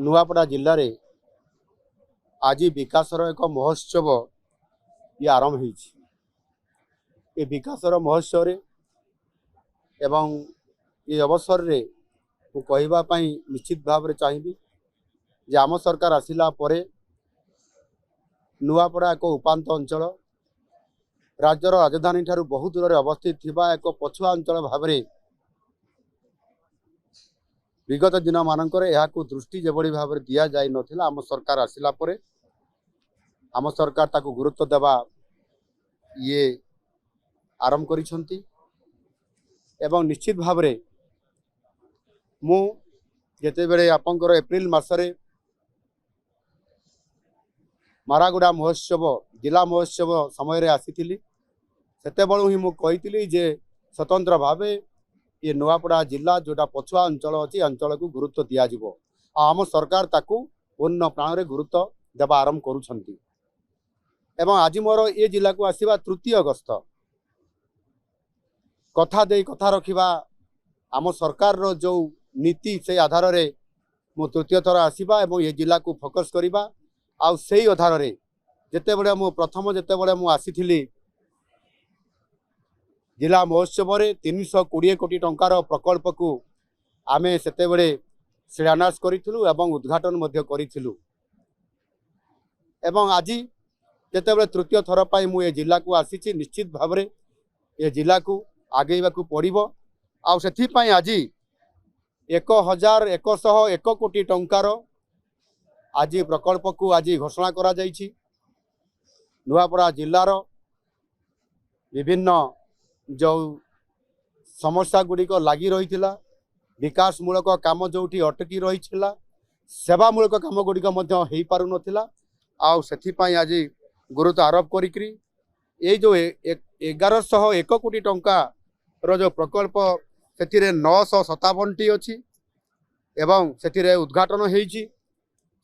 नुआपड़ा जिले में आज विकासर एक महोत्सव ये आरंभ हो विकासर महोत्सव रे एवं ये अवसर रे कहवाई निश्चित भाव चाहिए जे आम सरकार आसिला परे नुआपड़ा एक उपात अंचल राज्यर राजधानी ठारू बहुत दूर अवस्थित थिबा एक पछुआ अंचल भाव में विगत दिन मानक दृष्टि जेभली भाव में दि जाई नथिला आम सरकार आसिला परे आम सरकार ताको गुरुत्व देवा ये आरंभ करिसंती एवं निश्चित भाव में मु जेतेबेले आपनकर एप्रिल मासरे मारागुड़ा महोत्सव जिला महोत्सव समय रे आसीथिली सेतेबेलु ही मु कहिथिली जे स्वतंत्र भाव ये नुआपड़ा जिला जोटा पछुआ अंचल अच्छी अंचल को गुरुत्व दिज्व आम सरकार ताकू पूर्ण प्राण में गुरुत्व देवा आरंभ करुछंती एवं आज मोर ये जिला को आसीबा तृतीय गस्त कथा दे कथा रखिबा आम सरकार रो जो नीति से आधार रे मु तृतीय थर आसीबा एवं ये जिला को फोकस करिबा आउ सेही आधार रे जेतेबेले मु प्रथम जेतेबेले मु आसीथिली जिला महोत्सव रे 320 कोटी टंकार प्रकल्प को आमे सेतेबेले शिलान्यास करिथिलु एवं उद्घाटन मध्य करिथिलु एवं आज जेतेबेले तृतीय थर पाई मु ए जिला को आसीछि निश्चित भाव रे ए जिला को आगेइबा को पड़िबो आउ सेथि पई आज 1101 कोटी टंकार आज प्रकल्प को आज घोषणा करा जाइछि नुआपड़ा जिलार विभिन्न जो समस्या गुड़िक लगी रही विकासमूलक काम जो अटकी रही सेवामूलक काम गुड़िक हो पार नाला आज गुरुत्व आरोप करी जो 1101 कोटी टंका जो प्रकल्प से 957 अच्छी एवं से उद्घाटन होती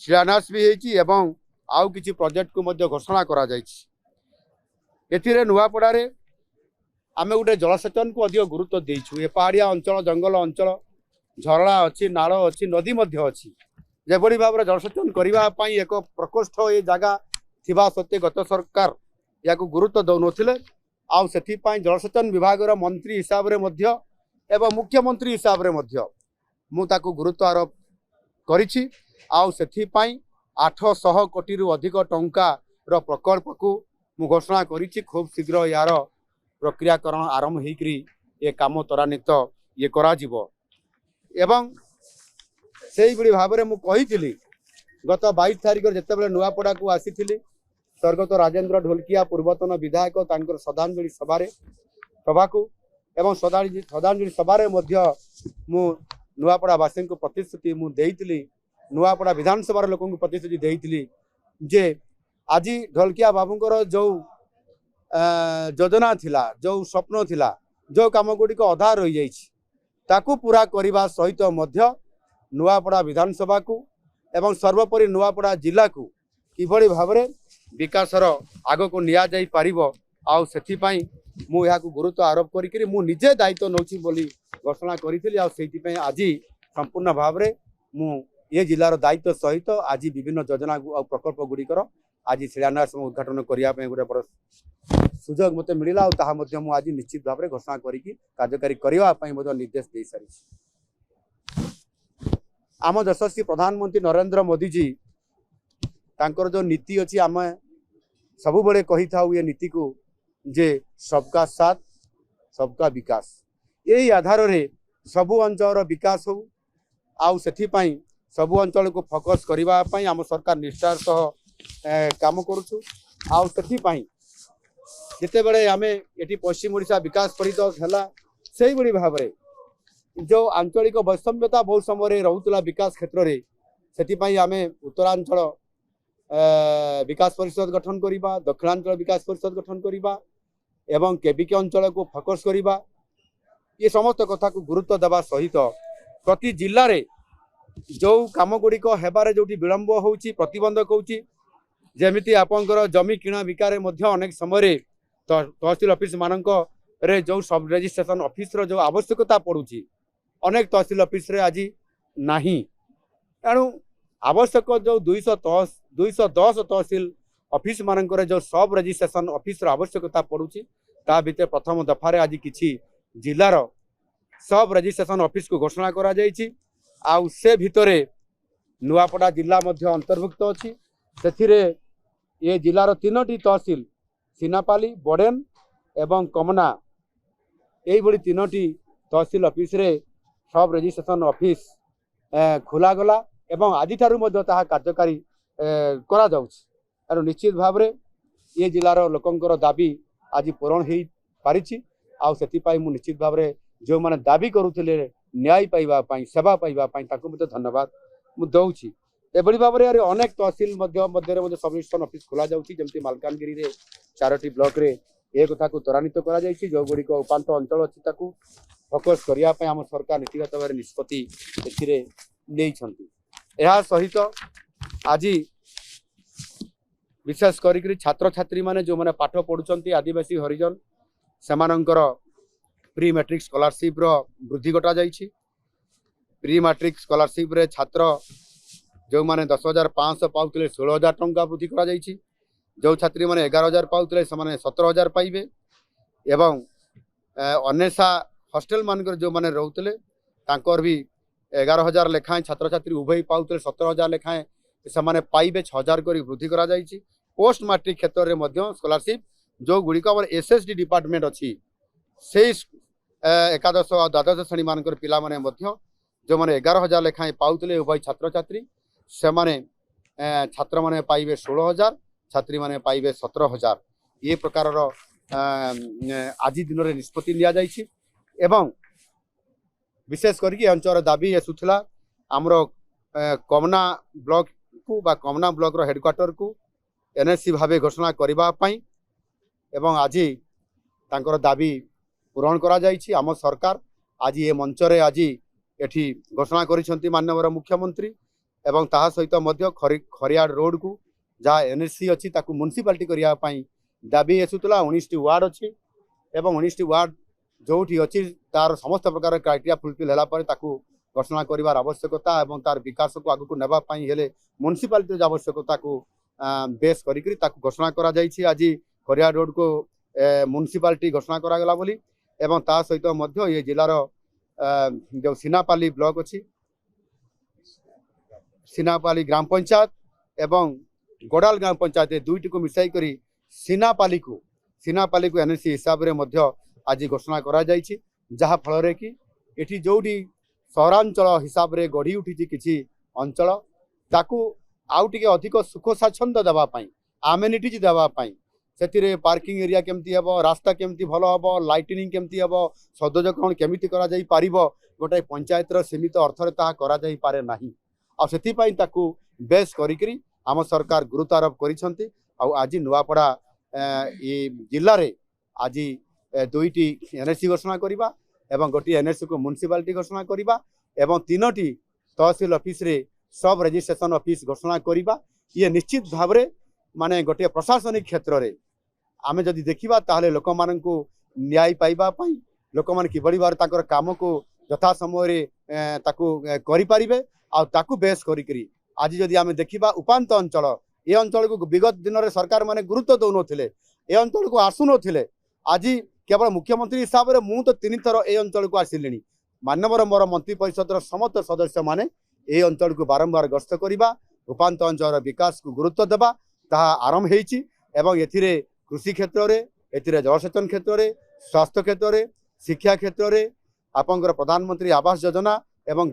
शिलान्यास भी होती एवं आउ किसी प्रोजेक्ट को घोषणा करा नुआपड़ा रे आमे गोटे जलसेचन को अधिक गुरुत्व देइछु ए पहाड़िया अंचल जंगल अंचल झरना अच्छी नाल अच्छी नदी मध्य अच्छी जेभली भाव में जलसेचन करने एक प्रकोष्ठ ये जगह थिबा सत्वे गत सरकार या गुरुत्व दौ नथिले आउ सेथिपाई जलसेचन विभाग मंत्री हिसाब रे मध्य एवं मुख्यमंत्री हिसाब रे मध्य मु ताकू गुरुत्व आरोप करिछि आउ सेथिपाई 800 कोटी रु अधिक टंका रो प्रकल्प को मु घोषणा करिछि खूब शीघ्र यार प्रक्रियाकरण आरंभ होकरी ये काम त्वरान्वित ये करा जिवो एवं से भाव में मुझे गत 22 तारिख जितेबाला नुआपड़ा को आसी स्वर्गत राजेन्द्र ढोलकिया पूर्वतन विधायक तांकर श्रद्धांजलि सभा को एवं श्रद्धांजलि सभा मु नुआपड़ावासी को प्रतिश्रुति मुझे नुआपड़ा विधानसभा लोक प्रतिश्रुति देती जे आज ढोलकिया बाबूंकर जो योजना थिला जो स्वप्न थिला जो काम गुड़िक अधा रही जाइछि पूरा करने सहित नुआपड़ा विधानसभा को एवं सर्वोपरि नुआपड़ा जिला को किभली भाव में विकासर आग को निया जाई पारिबो आउ सेथिपाई मु या गुरुत्व आरोप करी मु निजे दायित्व नौछि बोली घोषणा करी आज संपूर्ण भाव में मु ये जिलार दायित्व सहित आज विभिन्न योजना और प्रकल्प गुड़िकर आज शिलान्यास उद्घाटन करने गोटे बड़ सुजोग मत मिला और आज निश्चित भाव में घोषणा करी कार्यकारी करने निर्देश दे सारी आम यशस्वी प्रधानमंत्री नरेंद्र मोदी जी तांकर जो नीति अच्छी आम सबु बड़े कही था ये नीति को जे सबका साथ सबका विकास यही आधार रे सबु अंचल विकास हो आउ सेथिपाई सबु अंचल को फोकस करने आम सरकार निष्ठार सह काम करुछु आउ सेथिपाई जितेबले आम ये पश्चिम ओडिशा विकास परिषद है से भाव में जो आंचलिक वैषम्यता बहुत समय रोला विकास क्षेत्र में से आम उत्तरांचल विकास परिषद गठन करवा दक्षिणांचल विकास परिषद गठन करवा एवं केबिके अंचल को फोकस करवा ये समस्त कथा को गुरुत्व देवा सहित प्रति जिले में जो कम गुड़िक हेबारे जो विलंब हो प्रतिबंधक होमी आपंकर जमी किणा बिकार अनेक समय तहसील ऑफिस मानक रे जो सब रजिस्ट्रेशन ऑफिस रो जो आवश्यकता पड़ुची अनेक तहसील ऑफिस रे आज नाही एणु आवश्यक जो 210 तहसिल ऑफिस मानकर जो सब रजिस्ट्रेशन ऑफिस आवश्यकता पड़ुची ता भितर प्रथम दफारे आज किछि जिलार सब रजिस्ट्रेशन ऑफिस को घोषणा करा जायछि आउ से भितरे नुआपड़ा जिला मध्य अंतर्भुक्त अछि सेथिरे ये जिलार 3टी तहसिल सिनापाली बड़ेन एवं कमना यही भली 3टी तहसिल ऑफिस रे सब रजिस्ट्रेशन ऑफिस खोला गला एवं आज कार्यकारी करा जाउछि आरो निश्चित भाव रे ये जिलार लोकंकर दाबी आज पूरण हो पारिछि आउ सेति पाई मु निश्चित भाव रे जो माने दाबी करूथिले न्याय पाइबा पाई सेवा पाइबा पाई ताकु मते धन्यवाद मु दउछि एभली भाव रे अनेक तहसिल मध्य सब रजिस्ट्रेशन ऑफिस खोला जाउछि जेमति मालकानगिरी रे 4टी ब्लॉक रे ए कथा को त्वरान्वित करा जायछि जो गुडी को उपांत अंचल अछि ताकू फोकस करिया पय हम सरकार नीतिगत भाव निष्पत्ति एथिरे नै छथि एहा सहित आज विशेष करी छात्र छात्री माने जो माने पाठ पढुचंती आदिवासी हरिजन सेमानंकर प्री मैट्रिक स्कॉलरशिप रो वृद्धि घटा जायछि प्री मैट्रिक स्कॉलरशिप रे छात्र जो माने 10,500 पाउतले 16,000 टंका वृद्धि करा जायछि जो छात्री माने 11,000 पाउतले से माने 17,000 पाइबे एवं अनेसा हॉस्टल मानकर जो माने रहउतले तांकर भी 11,000 लेखाएं छात्र छात्री उभय पाउतले 17,000 लेखाएं से माने पाइबे 6,000 करी वृद्धि करा जायछि पोस्ट मैट्रिक क्षेत्र रे मध्य स्कॉलरशिप जो गुडी का एसएसडी डिपार्टमेंट अछि से एकादश और द्वादश श्रेणी मानकर पिला माने मध्य जो माने 11,000 लेखाएं पाउतले उभय छात्र छात्री से माने छात्र माने पाइबे 16,000 छात्री माने पाइबे 17,000 ये प्रकार आज दिन में निष्पत्ति लिया जायछि एवं विशेष करके अंचल दाबी आसुला आमर कमना ब्लॉक को बा कमना ब्लॉक रो हेडक्वार्टर को एनएससी भावे घोषणा करबा पई एवं आज तांकर दाबी पूरण करा जायछि आम सरकार आज ये मंच रे आज एठी घोषणा करिसंती माननीय मुख्यमंत्री एवं ताहा सहित मध्य खरियाड़ रोड को जहाँ एनएससी अच्छी ताकू म्युनिसिपालिटी करिया पई दाबी आसुला 19टी वार्ड अच्छी एवं 19टी वार्ड जोठी अच्छी तार समस्त प्रकार क्राइटेरिया फुलफिल होला पर ताकू घोषणा करिवार आवश्यकता एवं तार विकास को आगु को नेबा पई हेले म्युनिसिपालिटी आवश्यकता को बेस करी ताकू घोषणा करा जायछि आज खरियाड़ रोड को म्युनिसिपालिटी घोषणा करा गला बोली एवं ता सहित मध्य ये जिलार जो सिनापाली ब्लॉक अच्छी सिनापाली ग्राम पंचायत एवं गोडाल ग्राम पंचायत दुईटी को मिसाई करी सिनापाली को एनएससी हिसाब रे मध्य आज घोषणा करा जायछि जहा फल रे कि एठी जोडी सहरांचल हिसाब रे गढ़ी उठी किछि अंचल ताकू आउ टिके अधिक सुख स्वाच्छंद देबा पई आमेनिटीज देबा पई सेतिरे पार्किंग एरिया केमती हबो रास्ता केमती भलो हबो लाइटनिंग केमती हबो सदोजकरण केमिति करा जाई पारिबो गोटे पंचायत रो सीमित अर्थ रे ताहा करा जाई पारे नाही आ सेति पई ताकू बेस करी आम सरकार गुरुत्व आरोप करिसंती आ आज नुआपड़ा ये जिल्ला रे आज दुईटी एनएससी घोषणा करिबा एवं गोटी एनएससी को म्युनिसिपालिटी घोषणा करिबा एवं 3टी तहसील ऑफिस रे सब रजिस्ट्रेशन ऑफिस घोषणा करिबा ये निश्चित भाव रे माने गोटे प्रशासनिक क्षेत्र रे आमे जदि देखिबा ताहले लोक मान को न्याय पाइबा पई लोक मान कि बड़ी बार ताकर काम को यथा समय रे ताकू करि परिबे आ ताकू बेस करी आज जदि आमे देखिबा उपांत अंचल ए अंचल को विगत दिन में सरकार माने गुरुत्व दौ नथिले ए अंचल को आसु नथिले आज केवल मुख्यमंत्री हिसाब रे मु तो 3 थर ए अंचल को आसिलेनी माननीय मोर मंत्री परिषद समस्त सदस्य माने ए अंचल को बारंबार गस्त करिबा उपांत अंचल विकास को गुरुत्व देबा ताहा आरंभ हेछि एवं एथिरे कृषि क्षेत्र रे एथिरे जलसेचन क्षेत्र रे स्वास्थ्य क्षेत्र रे शिक्षा क्षेत्र रे आपनकर प्रधानमंत्री आवास योजना एवं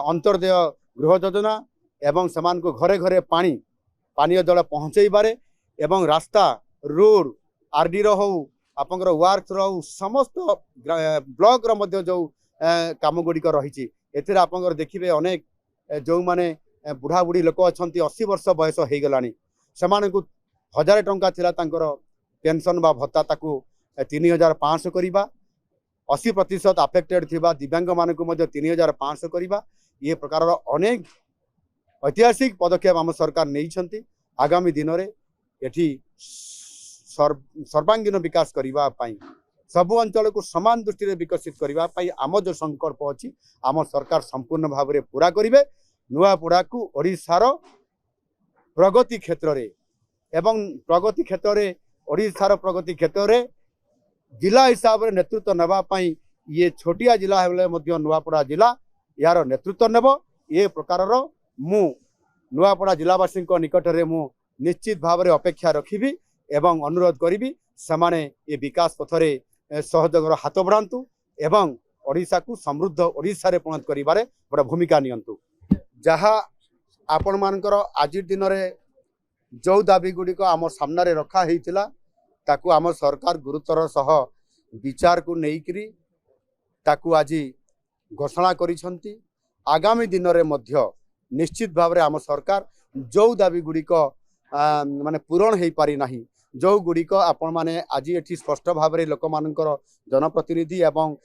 अंतर्देय गृह योजना एवं समान को घरे घरे पानी जल पहुँचैबारे एवं रास्ता रोड आरडी रो हो आपनकर वार्क रो समस्त ब्लॉक रो मध्य जो काम गुड़िक रही एथिरे आपनकर देखिबे अनेक जो माने बुढ़ा बुढ़ी लोक अछंती 80 वर्ष बयस हो गलानी समान को 1000 टंका थिला तांकर पेंशन बा भत्ता ताकू 3,500 करिबा 80% अफेक्टेड थिबा दिव्यांग मान को मध्य 3,500 करिबा ये प्रकार अनेक ऐतिहासिक पदक्षेप आम सरकार नहीं आगामी दिन में एठी सर्वांगीन विकास करिबा पाई सबु अंचल को समान दृष्टि विकसित करिबा पाई आम जो संकल्प अच्छी आम सरकार संपूर्ण भाव में पूरा करिवे नुआपड़ा को ओडिशार प्रगति क्षेत्र रे एवं प्रगति क्षेत्र रे ओडिशार प्रगति क्षेत्र रे जिला हिसाब से नेतृत्व नापी ये छोटिया जिला है नुआपड़ा जिला यार नेतृत्व नेब ये प्रकार मु नुआपड़ा जिलावासी निकट में मु निश्चित भाव में अपेक्षा रखी एवं अनुरोध करी से ये विकास पथरे सहयोग हाथ बढ़ातु एवं ओडिशा को समृद्ध ओडिशा रे परिणत करिबारे बड़ा भूमिका नियंतु जहाँ आपण मानकर आज दिन में जो दाबी गुड़िक आम सामने रखा होता ताकू आम सरकार गुरुतर सह विचार को लेकरी ताकू आज घोषणा करिसंती आगामी दिन में मध्य निश्चित भाव में आम सरकार जो दाबी गुड़िक माने पूरण हो पारि नाही जो गुड़िक आपण माने आज ये स्पष्ट भाव में लोक मानकर जनप्रतिनिधि एवं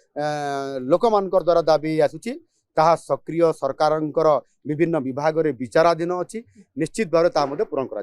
लोक मानकर द्वारा दाबी आसुची ताहा सक्रिय सरकारंकर विभिन्न विभाग रे विचाराधीन अच्छी निश्चित भाव में पूरण करा